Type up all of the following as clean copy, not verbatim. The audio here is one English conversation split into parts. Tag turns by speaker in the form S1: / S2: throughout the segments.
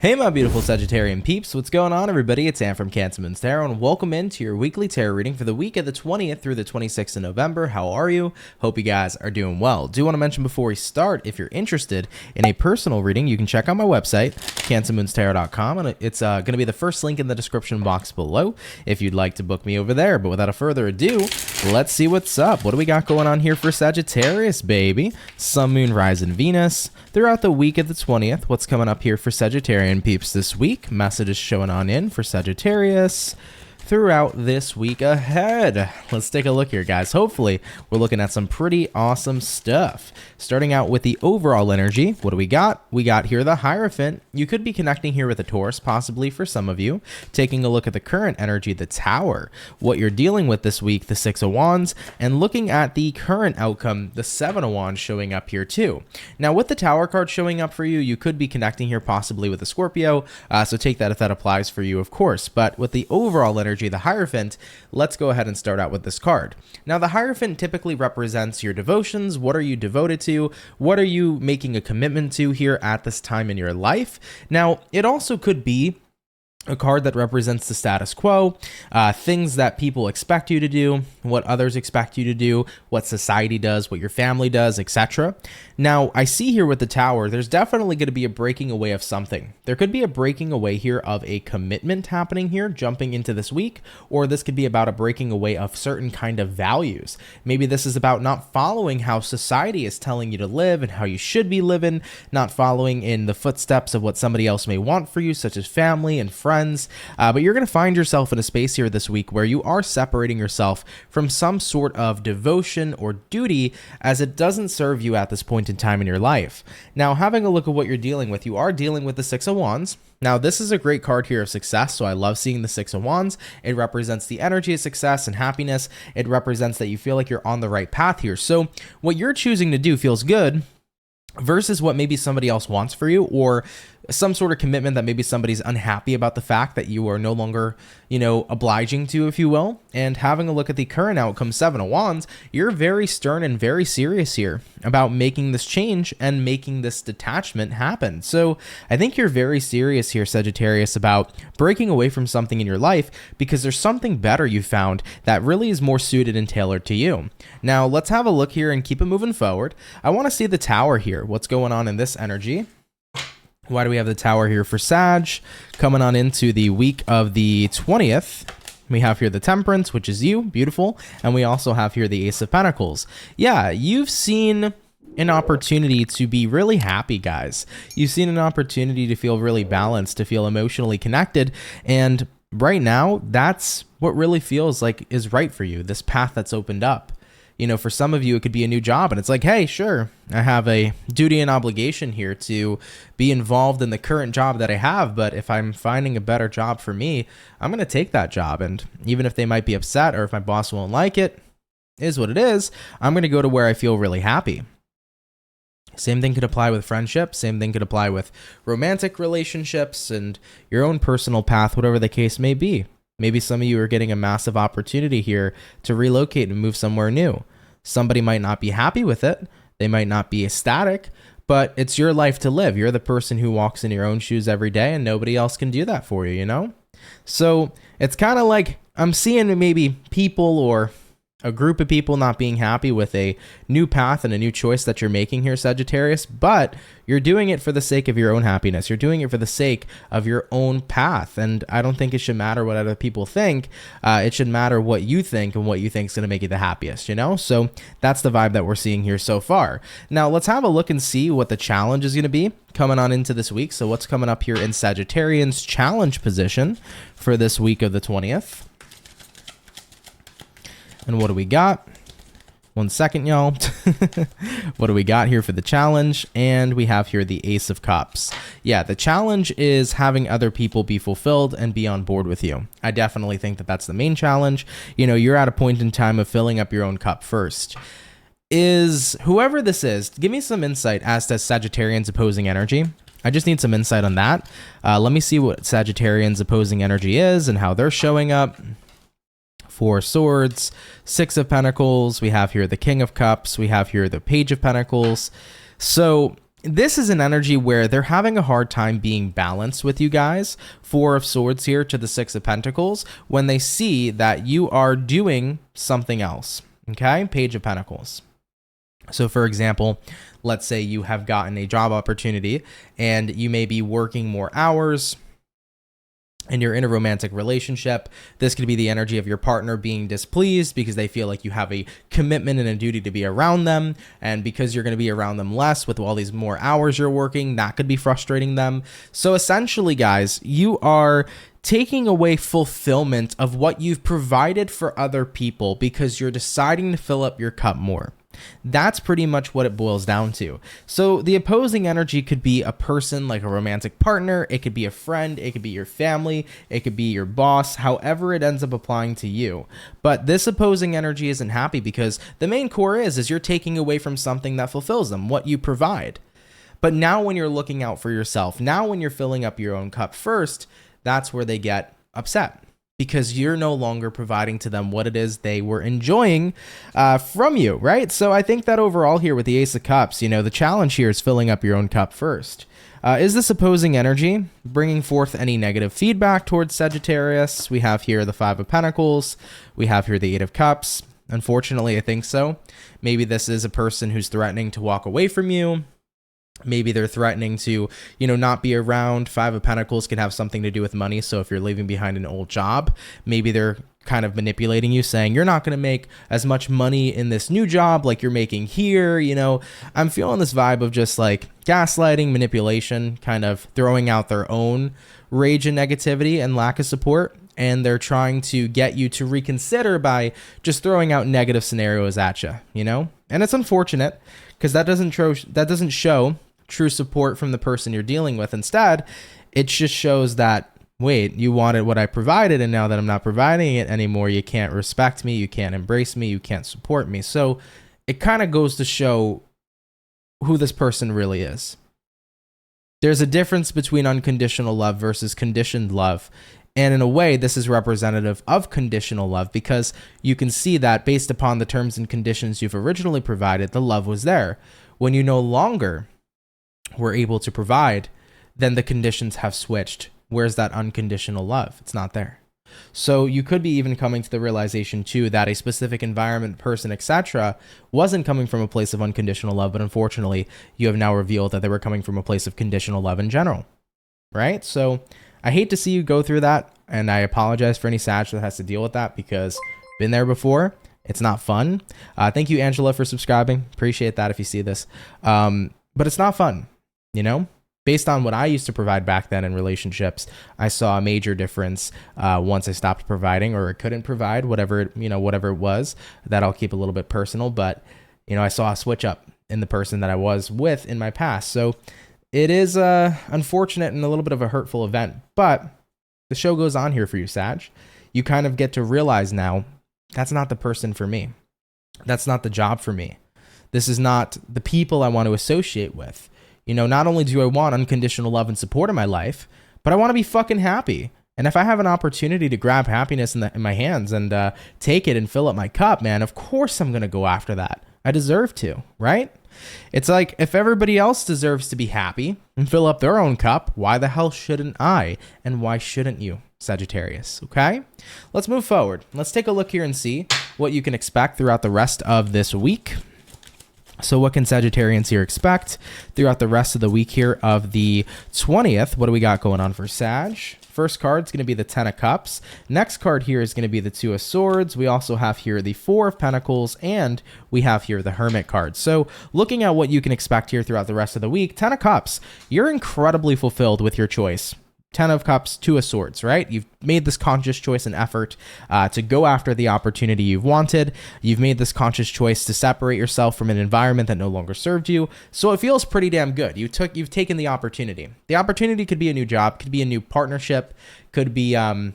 S1: Hey my beautiful Sagittarian peeps, what's going on everybody? It's Sam from CancerMoonsTarot and welcome into your weekly tarot reading for the week of the 20th through the 26th of November. How are you? Hope you guys are doing well. Do want to mention before we start, if you're interested in a personal reading, you can check out my website, CancerMoonsTarot.com, and it's going to be the first link in the description box below if you'd like to book me over there. But without further ado, let's see what's up. What do we got going on here for Sagittarius, baby? Sun, Moon, Rise, and Venus. Throughout the week of the 20th, what's coming up here for Sagittarian peeps this week? Messages showing on in for Sagittarius throughout this week ahead. Let's take a look here, guys. Hopefully, we're looking at some pretty awesome stuff. Starting out with the overall energy, what do we got? We got here the Hierophant. You could be connecting here with a Taurus, possibly for some of you. Taking a look at the current energy, the Tower. What you're dealing with this week, the Six of Wands. And looking at the current outcome, the Seven of Wands showing up here too. Now, with the Tower card showing up for you, you could be connecting here possibly with a Scorpio. So take that if that applies for you, of course. But with the overall energy, the Hierophant, let's go ahead and start out with this card. Now, the Hierophant typically represents your devotions. What are you devoted to? What are you making a commitment to here at this time in your life? Now, it also could be a card that represents the status quo, things that people expect you to do, what others expect you to do, what society does, what your family does, etc. Now, I see here with the Tower, there's definitely going to be a breaking away of something. There could be a breaking away here of a commitment happening here, jumping into this week, or this could be about a breaking away of certain kind of values. Maybe this is about not following how society is telling you to live and how you should be living, not following in the footsteps of what somebody else may want for you, such as family and friends. But you're going to find yourself in a space here this week where you are separating yourself from some sort of devotion or duty, as it doesn't serve you at this point in time in your life. Now, having a look at what you're dealing with, you are dealing with the Six of Wands. Now, this is a great card here of success, so I love seeing the Six of Wands. It represents the energy of success and happiness. It represents that you feel like you're on the right path here. So what you're choosing to do feels good versus what maybe somebody else wants for you, or some sort of commitment that maybe somebody's unhappy about the fact that you are no longer, obliging to, if you will. And having a look at the current outcome, Seven of Wands, you're very stern and very serious here about making this change and making this detachment happen. So I think you're very serious here, Sagittarius, about breaking away from something in your life because there's something better you found that really is more suited and tailored to you. Now, let's have a look here and keep it moving forward. I want to see the Tower here. What's going on in this energy? Why do we have the Tower here for Sag? Coming on into the week of the 20th, we have here the Temperance, which is you, beautiful. And we also have here the Ace of Pentacles. Yeah, you've seen an opportunity to be really happy, guys. You've seen an opportunity to feel really balanced, to feel emotionally connected. And right now, that's what really feels like is right for you, this path that's opened up. For some of you, it could be a new job, and it's like, hey, sure, I have a duty and obligation here to be involved in the current job that I have, but if I'm finding a better job for me, I'm going to take that job, and even if they might be upset or if my boss won't like it, is what it is, I'm going to go to where I feel really happy. Same thing could apply with friendships, same thing could apply with romantic relationships and your own personal path, whatever the case may be. Maybe some of you are getting a massive opportunity here to relocate and move somewhere new. Somebody might not be happy with it. They might not be ecstatic, but it's your life to live. You're the person who walks in your own shoes every day, and nobody else can do that for you, So it's kind of like I'm seeing maybe people or a group of people not being happy with a new path and a new choice that you're making here, Sagittarius, but you're doing it for the sake of your own happiness. You're doing it for the sake of your own path. And I don't think it should matter what other people think. It should matter what you think and what you think is going to make you the happiest, So that's the vibe that we're seeing here so far. Now, let's have a look and see what the challenge is going to be coming on into this week. So what's coming up here in Sagittarian's challenge position for this week of the 20th? And what do we got? 1 second, y'all. What do we got here for the challenge? And we have here the Ace of Cups. Yeah, the challenge is having other people be fulfilled and be on board with you. I definitely think that that's the main challenge. You're at a point in time of filling up your own cup first. Is whoever this is, give me some insight as to Sagittarian's opposing energy. I just need some insight on that. Let me see what Sagittarian's opposing energy is and how they're showing up. 4 Swords, 6 of Pentacles, we have here the King of Cups, we have here the Page of Pentacles. So this is an energy where they're having a hard time being balanced with you guys. Four of Swords here to the Six of Pentacles when they see that you are doing something else. Okay, Page of Pentacles. So for example, let's say you have gotten a job opportunity and you may be working more hours and you're in a romantic relationship. This could be the energy of your partner being displeased because they feel like you have a commitment and a duty to be around them. And because you're going to be around them less with all these more hours you're working, that could be frustrating them. So essentially, guys, you are taking away fulfillment of what you've provided for other people because you're deciding to fill up your cup more. That's pretty much what it boils down to. So the opposing energy could be a person like a romantic partner. It could be a friend. It could be your family. It could be your boss, however it ends up applying to you. But this opposing energy isn't happy because the main core is you're taking away from something that fulfills them, what you provide. But now when you're looking out for yourself, now when you're filling up your own cup first, that's where they get upset. Because you're no longer providing to them what it is they were enjoying from you, right? So I think that overall here with the Ace of Cups, the challenge here is filling up your own cup first. Is this opposing energy bringing forth any negative feedback towards Sagittarius? We have here the Five of Pentacles. We have here the Eight of Cups. Unfortunately, I think so. Maybe this is a person who's threatening to walk away from you. Maybe they're threatening to, not be around. Five of Pentacles can have something to do with money. So if you're leaving behind an old job, maybe they're kind of manipulating you, saying you're not going to make as much money in this new job like you're making here. I'm feeling this vibe of just like gaslighting, manipulation, kind of throwing out their own rage and negativity and lack of support. And they're trying to get you to reconsider by just throwing out negative scenarios at you, And it's unfortunate because that doesn't show true support from the person you're dealing with. Instead, it just shows that, wait, you wanted what I provided, and now that I'm not providing it anymore, you can't respect me, you can't embrace me, you can't support me. So it kind of goes to show who this person really is. There's a difference between unconditional love versus conditioned love. And in a way, this is representative of conditional love because you can see that based upon the terms and conditions you've originally provided, the love was there. When you no longer were able to provide, then the conditions have switched. Where's that unconditional love? It's not there. So you could be even coming to the realization too that a specific environment, person, etc. wasn't coming from a place of unconditional love, but unfortunately, you have now revealed that they were coming from a place of conditional love in general, right? So I hate to see you go through that, and I apologize for any Sag that has to deal with that because been there before. It's not fun. Thank you, Angela, for subscribing. Appreciate that if you see this. But it's not fun, Based on what I used to provide back then in relationships, I saw a major difference once I stopped providing or couldn't provide, whatever it was. That I'll keep a little bit personal, but I saw a switch up in the person that I was with in my past. So it is unfortunate and a little bit of a hurtful event, but the show goes on here for you, Sag. You kind of get to realize now, that's not the person for me. That's not the job for me. This is not the people I want to associate with. Not only do I want unconditional love and support in my life, but I want to be fucking happy. And if I have an opportunity to grab happiness in my hands and take it and fill up my cup, man, of course I'm going to go after that. I deserve to, right? It's like if everybody else deserves to be happy and fill up their own cup, why the hell shouldn't I? And why shouldn't you, Sagittarius? Okay, let's move forward. Let's take a look here and see what you can expect throughout the rest of this week. So what can Sagittarians here expect throughout the rest of the week here of the 20th? What do we got going on for Sag? First card is going to be the Ten of Cups. Next card here is going to be the Two of Swords. We also have here the Four of Pentacles, and we have here the Hermit card. So looking at what you can expect here throughout the rest of the week, Ten of Cups, you're incredibly fulfilled with your choice. Ten of Cups, Two of Swords, right? You've made this conscious choice and effort to go after the opportunity you've wanted. You've made this conscious choice to separate yourself from an environment that no longer served you. So it feels pretty damn good. You've taken the opportunity. The opportunity could be a new job, could be a new partnership, could be a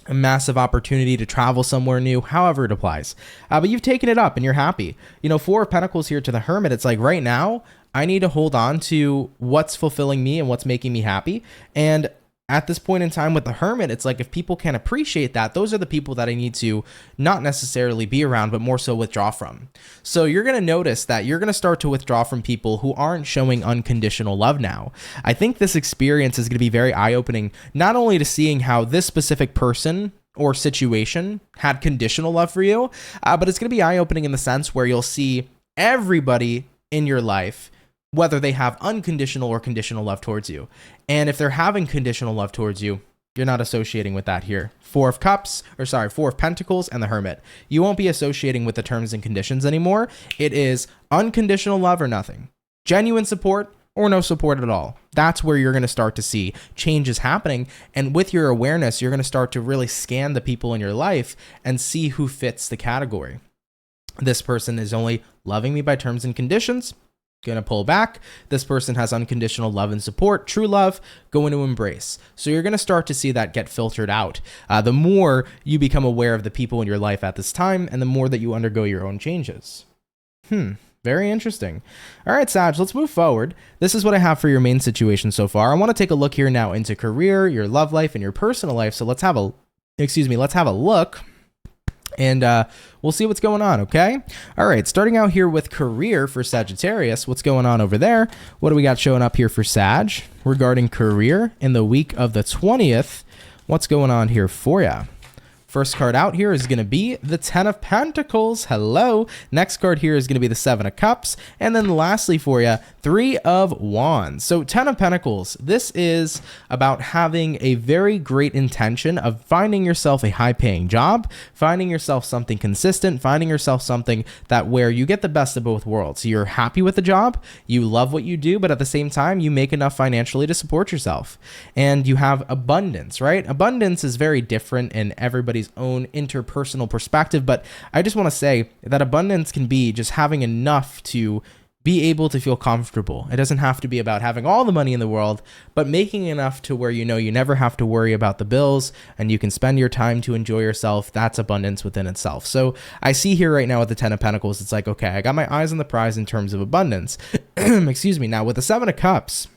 S1: massive opportunity to travel somewhere new, however it applies. But you've taken it up and you're happy. Four of Pentacles here to the Hermit. It's like right now, I need to hold on to what's fulfilling me and what's making me happy. And at this point in time with the Hermit, it's like if people can appreciate that, those are the people that I need to not necessarily be around, but more so withdraw from. So you're going to notice that you're going to start to withdraw from people who aren't showing unconditional love now. I think this experience is going to be very eye-opening, not only to seeing how this specific person or situation had conditional love for you, but it's going to be eye-opening in the sense where you'll see everybody in your life, whether they have unconditional or conditional love towards you. And if they're having conditional love towards you, you're not associating with that here. Four of Pentacles and the Hermit. You won't be associating with the terms and conditions anymore. It is unconditional love or nothing. Genuine support or no support at all. That's where you're going to start to see changes happening. And with your awareness, you're going to start to really scan the people in your life and see who fits the category. This person is only loving me by terms and conditions. Gonna pull back. This person has unconditional love and support, true love, going to embrace. So you're gonna start to see that get filtered out. The more you become aware of the people in your life at this time, and the more that you undergo your own changes. Very interesting. All right, Sag, let's move forward. This is what I have for your main situation so far. I want to take a look here now into career, your love life, and your personal life. So let's have a look. And we'll see what's going on, okay? All right, starting out here with career for Sagittarius. What's going on over there? What do we got showing up here for Sag regarding career in the week of the 20th? What's going on here for you? First card out here is going to be the 10 of Pentacles. Hello. Next card here is going to be the 7 of Cups. And then lastly for you, 3 of Wands. So 10 of Pentacles, this is about having a very great intention of finding yourself a high-paying job, finding yourself something consistent, finding yourself something that where you get the best of both worlds. You're happy with the job, you love what you do, but at the same time, you make enough financially to support yourself. And you have abundance, right? Abundance is very different in everybody's own interpersonal perspective, but I just want to say that abundance can be just having enough to be able to feel comfortable. It doesn't have to be about having all the money in the world, but making enough to where you know you never have to worry about the bills and you can spend your time to enjoy yourself. That's abundance within itself. So I see here right now with the 10 of Pentacles, it's like, okay, I got my eyes on the prize in terms of abundance. Excuse me. Now with the 7 of Cups,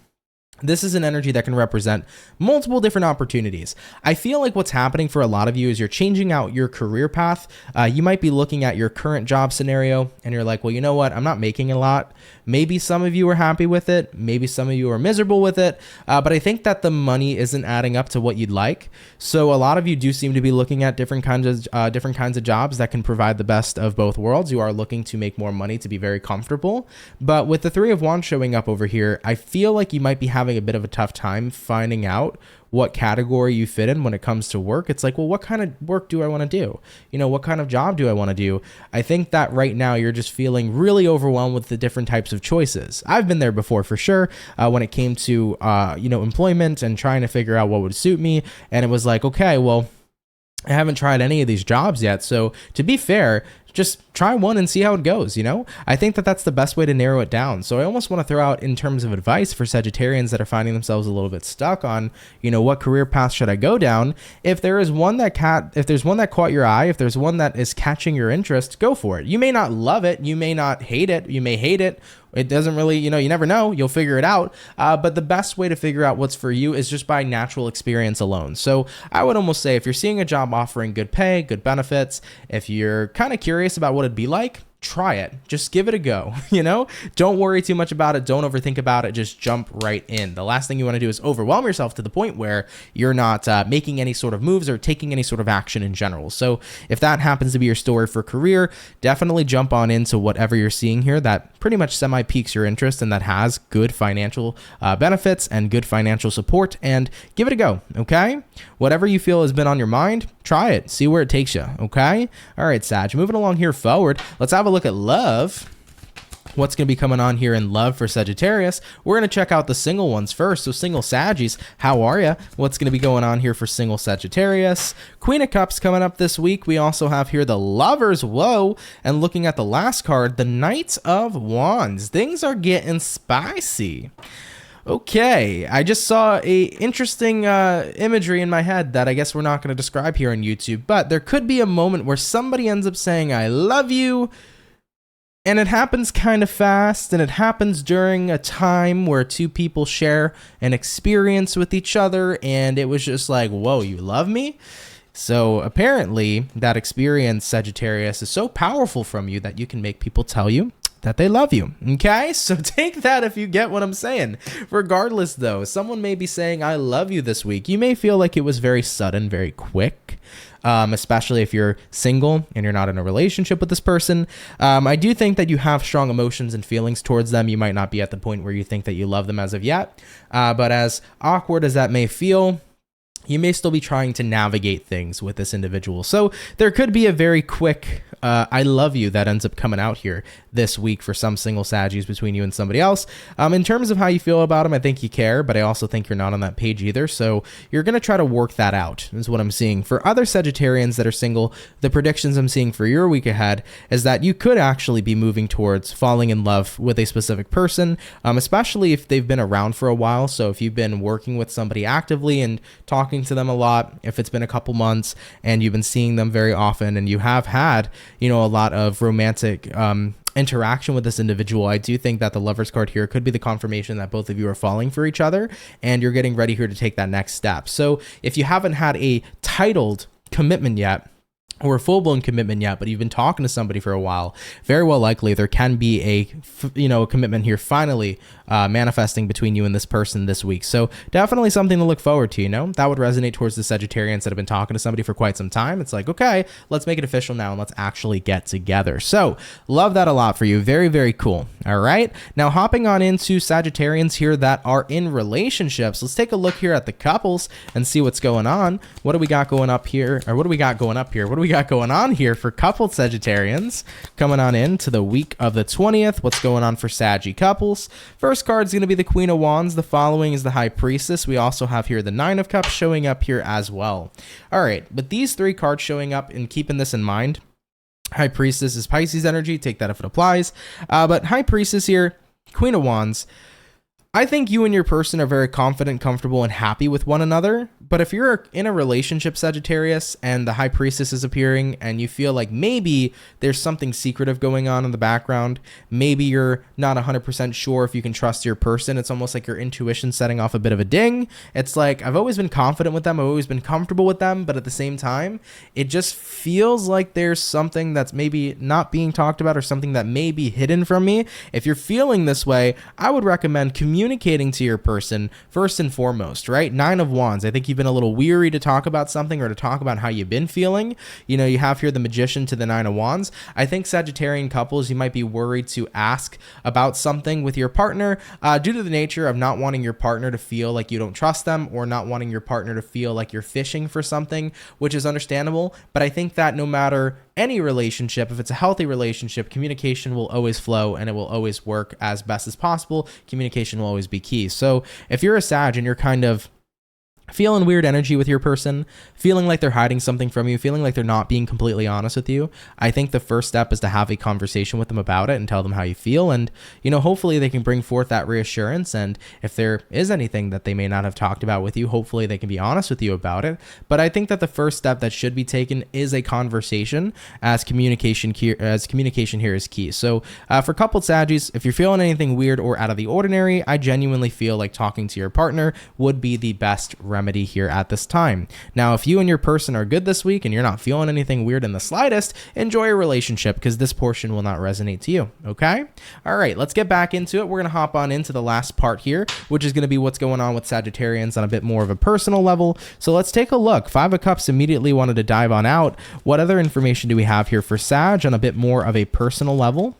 S1: this is an energy that can represent multiple different opportunities. I feel like what's happening for a lot of you is you're changing out your career path. You might be looking at your current job scenario and you're like, well, you know what? I'm not making a lot. Maybe some of you are happy with it. Maybe some of you are miserable with it. But I think that the money isn't adding up to what you'd like. So a lot of you do seem to be looking at different kinds of jobs that can provide the best of both worlds. You are looking to make more money to be very comfortable. But with the 3 of Wands showing up over here, I feel like you might be having a bit of a tough time finding out what category you fit in when it comes to work. It's like, well, what kind of work do I want to do? You know, what kind of job do I want to do? I think that right now you're just feeling really overwhelmed with the different types of choices. I've been there before for sure when it came to, employment and trying to figure out what would suit me. And it was like, okay, well, I haven't tried any of these jobs yet. So to be fair, just try one and see how it goes, you know? I think that that's the best way to narrow it down. So I almost want to throw out in terms of advice for Sagittarians that are finding themselves a little bit stuck on, what career path should I go down? If there's one that caught your eye, if there's one that is catching your interest, go for it. You may not love it, you may not hate it, you may hate it. It doesn't really, you never know, you'll figure it out. But the best way to figure out what's for you is just by natural experience alone. So I would almost say if you're seeing a job offering good pay, good benefits, if you're kind of curious about what it'd be like, try it. Just give it a go, Don't worry too much about it. Don't overthink about it. Just jump right in. The last thing you want to do is overwhelm yourself to the point where you're not making any sort of moves or taking any sort of action in general. So if that happens to be your story for career, definitely jump on into whatever you're seeing here that pretty much semi-piques your interest and that has good financial benefits and good financial support, and give it a go, okay? Whatever you feel has been on your mind, try it. See where it takes you, okay? All right, Sag, moving along here forward, let's have a look at love. What's going to be coming on here in love for Sagittarius? We're going to check out the single ones first. So single Saggies, how are you? What's going to be going on here for single Sagittarius? Queen of Cups coming up this week. We also have here the Lovers, whoa. And looking at the last card, the Knight of Wands. Things are getting spicy. Okay, I just saw a interesting imagery in my head that I guess we're not going to describe here on YouTube, but there could be a moment where somebody ends up saying, I love you, And it happens kind of fast, and it happens during a time where two people share an experience with each other, and it was just like, whoa, you love me? So apparently that experience, Sagittarius, is so powerful from you that you can make people tell you that they love you. Okay, so take that if you get what I'm saying. Regardless, though, someone may be saying, I love you this week. You may feel like it was very sudden, very quick. Especially if you're single and you're not in a relationship with this person. I do think that you have strong emotions and feelings towards them. You might not be at the point where you think that you love them as of yet. But as awkward as that may feel, you may still be trying to navigate things with this individual. So there could be a very quick I love you that ends up coming out here this week for some single Saggies between you and somebody else. In terms of how you feel about them, I think you care, but I also think you're not on that page either. So you're going to try to work that out is what I'm seeing. For other Sagittarians that are single, the predictions I'm seeing for your week ahead is that you could actually be moving towards falling in love with a specific person, especially if they've been around for a while. So if you've been working with somebody actively and talking to them a lot, if it's been a couple months and you've been seeing them very often and you have had, a lot of romantic interaction with this individual, I do think that the Lovers card here could be the confirmation that both of you are falling for each other and you're getting ready here to take that next step. So if you haven't had a titled commitment yet, or a full-blown commitment yet, but you've been talking to somebody for a while, very well likely there can be a commitment here finally manifesting between you and this person this week. So definitely something to look forward to, that would resonate towards the Sagittarians that have been talking to somebody for quite some time. It's like, okay, let's make it official now and let's actually get together. So love that a lot for you. Very, very cool. All right. Now hopping on into Sagittarians here that are in relationships, let's take a look here at the couples and see what's going on. What do we got going up here? Or what do we got going up here? What do we got going on here for coupled Sagittarians coming on into the week of the 20th? What's going on for Saggy couples? First card is going to be the Queen of Wands. The following is the High Priestess. We also have here the Nine of Cups showing up here as well. All right, but these three cards showing up, and keeping this in mind, High Priestess is Pisces energy. Take that if it applies. But High Priestess here, Queen of Wands. I think you and your person are very confident, comfortable, and happy with one another. But if you're in a relationship, Sagittarius, and the High Priestess is appearing, and you feel like maybe there's something secretive going on in the background, maybe you're not 100% sure if you can trust your person, it's almost like your intuition setting off a bit of a ding. It's like, I've always been confident with them, I've always been comfortable with them, but at the same time, it just feels like there's something that's maybe not being talked about or something that may be hidden from me. If you're feeling this way, I would recommend communicating to your person first and foremost, right? Nine of Wands. I think you've been a little weary to talk about something or to talk about how you've been feeling. You have here the Magician to the Nine of Wands. I think Sagittarian couples, you might be worried to ask about something with your partner due to the nature of not wanting your partner to feel like you don't trust them or not wanting your partner to feel like you're fishing for something, which is understandable. But I think that no matter any relationship, if it's a healthy relationship, communication will always flow and it will always work as best as possible. Communication will always be key. So if you're a Sag and you're kind of feeling weird energy with your person, feeling like they're hiding something from you, feeling like they're not being completely honest with you, I think the first step is to have a conversation with them about it and tell them how you feel. And, hopefully they can bring forth that reassurance. And if there is anything that they may not have talked about with you, hopefully they can be honest with you about it. But I think that the first step that should be taken is a conversation, as communication here is key. So for coupled Saggies, if you're feeling anything weird or out of the ordinary, I genuinely feel like talking to your partner would be the best remedy here at this time. Now, if you and your person are good this week and you're not feeling anything weird in the slightest, enjoy your relationship because this portion will not resonate to you. Okay? All right, let's get back into it. We're going to hop on into the last part here, which is going to be what's going on with Sagittarians on a bit more of a personal level. So let's take a look. Five of Cups immediately wanted to dive on out. What other information do we have here for Sag on a bit more of a personal level?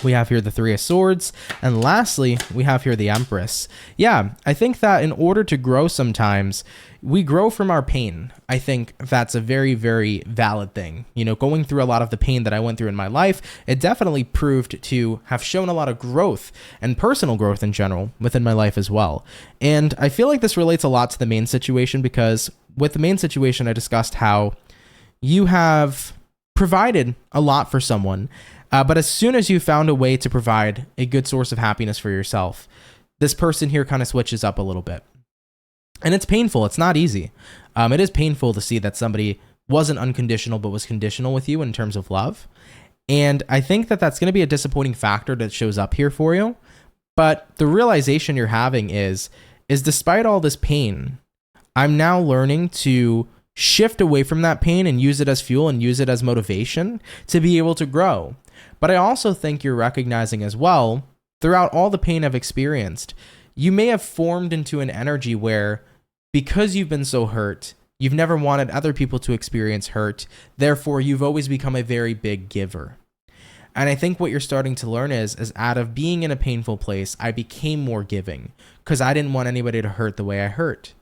S1: We have here the Three of Swords. And lastly, we have here the Empress. Yeah, I think that in order to grow sometimes, we grow from our pain. I think that's a very, very valid thing. Going through a lot of the pain that I went through in my life, it definitely proved to have shown a lot of growth and personal growth in general within my life as well. And I feel like this relates a lot to the main situation because with the main situation, I discussed how you have provided a lot for someone. But as soon as you found a way to provide a good source of happiness for yourself, this person here kind of switches up a little bit. And it's painful. It's not easy. It is painful to see that somebody wasn't unconditional, but was conditional with you in terms of love. And I think that that's going to be a disappointing factor that shows up here for you. But the realization you're having is despite all this pain, I'm now learning to shift away from that pain and use it as fuel and use it as motivation to be able to grow. But I also think you're recognizing as well, throughout all the pain I've experienced, you may have formed into an energy where, because you've been so hurt, you've never wanted other people to experience hurt. Therefore, you've always become a very big giver. And I think what you're starting to learn is out of being in a painful place, I became more giving because I didn't want anybody to hurt the way I hurt.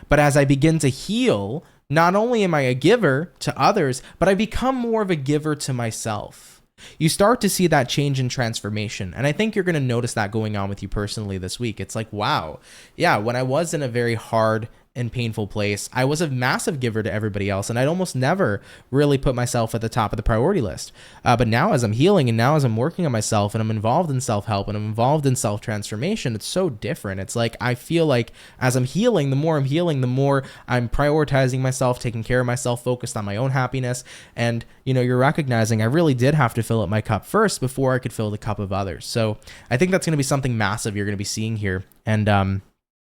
S1: But as I begin to heal, not only am I a giver to others, but I become more of a giver to myself. You start to see that change and transformation. And I think you're going to notice that going on with you personally this week. It's like, wow, yeah, when I was in a very hard and painful place, I was a massive giver to everybody else, and I'd almost never really put myself at the top of the priority list. But now as I'm healing and now as I'm working on myself and I'm involved in self-help and I'm involved in self-transformation, it's so different. It's like I feel like as I'm healing, the more I'm prioritizing myself, taking care of myself, focused on my own happiness. And, you're recognizing I really did have to fill up my cup first before I could fill the cup of others. So I think that's going to be something massive you're going to be seeing here. And,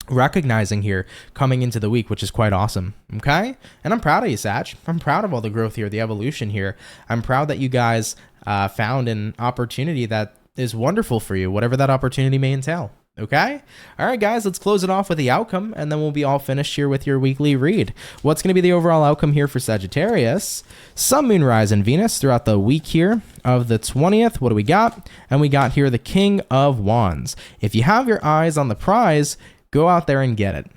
S1: recognizing here coming into the week, which is quite awesome. Okay. And I'm proud of you, Sag. I'm proud of all the growth here, the evolution here. I'm proud that you guys found an opportunity that is wonderful for you, whatever that opportunity may entail. Okay. All right, guys, let's close it off with the outcome, and then we'll be all finished here with your weekly read. What's going to be the overall outcome here for Sagittarius? Sun, Moon, Rise, and Venus throughout the week here of the 20th. What do we got? And we got here the King of Wands. If you have your eyes on the prize, go out there and get it.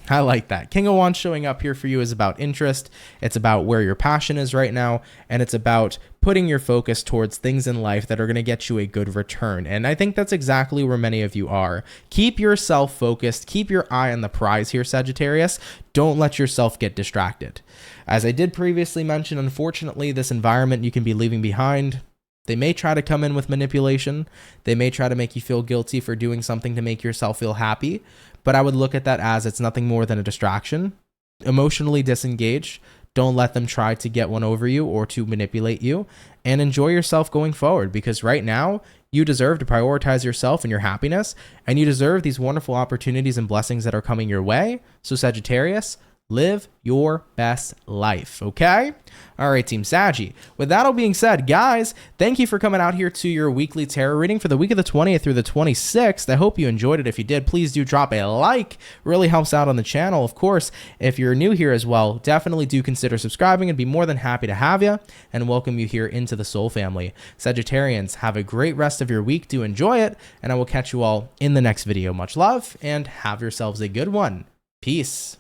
S1: I like that. King of Wands showing up here for you is about interest. It's about where your passion is right now. And it's about putting your focus towards things in life that are going to get you a good return. And I think that's exactly where many of you are. Keep yourself focused. Keep your eye on the prize here, Sagittarius. Don't let yourself get distracted. As I did previously mention, unfortunately, this environment you can be leaving behind, they may try to come in with manipulation. They may try to make you feel guilty for doing something to make yourself feel happy. But I would look at that as it's nothing more than a distraction. Emotionally disengage. Don't let them try to get one over you or to manipulate you. And enjoy yourself going forward, because right now you deserve to prioritize yourself and your happiness. And you deserve these wonderful opportunities and blessings that are coming your way. So Sagittarius, live your best life, okay? All right, Team Saggy. With that all being said, guys, thank you for coming out here to your weekly tarot reading for the week of the 20th through the 26th. I hope you enjoyed it. If you did, please do drop a like. Really helps out on the channel. Of course, if you're new here as well, definitely do consider subscribing and be more than happy to have you and welcome you here into the Soul family. Sagittarians, have a great rest of your week. Do enjoy it, and I will catch you all in the next video. Much love, and have yourselves a good one. Peace.